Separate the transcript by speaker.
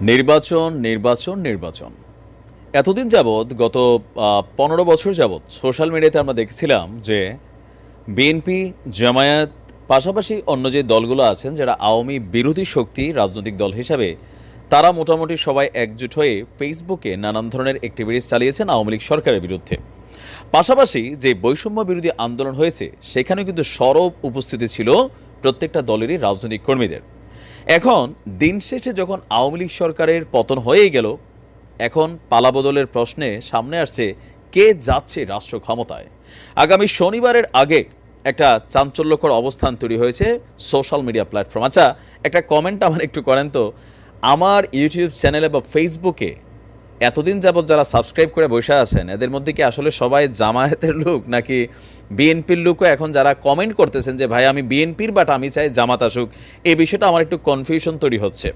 Speaker 1: নির্বাচন নির্বাচন নির্বাচন এতদিন যাবৎ গত 15 বছর যাবৎ সোশ্যাল মিডিয়াতে আমরা দেখছিলাম যে বিএনপি জামায়াত পাশাপাশি অন্য যে দলগুলো আছেন যারা আওয়ামী বিরোধী শক্তি রাজনৈতিক দল হিসাবে তারা মোটামুটি সবাই একজোট হয়ে ফেসবুকে নানান ধরনের অ্যাক্টিভিটিস চালিয়েছেন আওয়ামী লীগ সরকারের বিরুদ্ধে। পাশাপাশি যে বৈষম্য বিরোধী আন্দোলন হয়েছে সেখানেও কিন্তু সরব উপস্থিতি ছিল প্রত্যেকটা দলেরই রাজনৈতিক কর্মীদের। এখন দিন শেষে যখন আওয়ামী লীগ সরকারের পতন হয়েই গেল, এখন পালাবদলের প্রশ্নে সামনে আসছে কে যাচ্ছে রাষ্ট্র ক্ষমতায়। আগামী শনিবারের আগে একটা চাঞ্চল্যকর অবস্থান তৈরি হয়েছে সোশ্যাল মিডিয়া প্ল্যাটফর্ম। আচ্ছা, একটা কমেন্ট আমার একটু করেন তো, আমার ইউটিউব চ্যানেলে বা ফেসবুকে এতদিন যাবৎ যারা সাবস্ক্রাইব করে বসে আছেন এদের মধ্যে কি আসলে সবাই জামায়াতের লোক নাকি বিএনপির লোকও এখন যারা কমেন্ট করতেছেন যে ভাই আমি বিএনপির বাট আমি চাই জামাত আসুক, এই বিষয়টা আমার একটু কনফিউশন তৈরি হচ্ছে।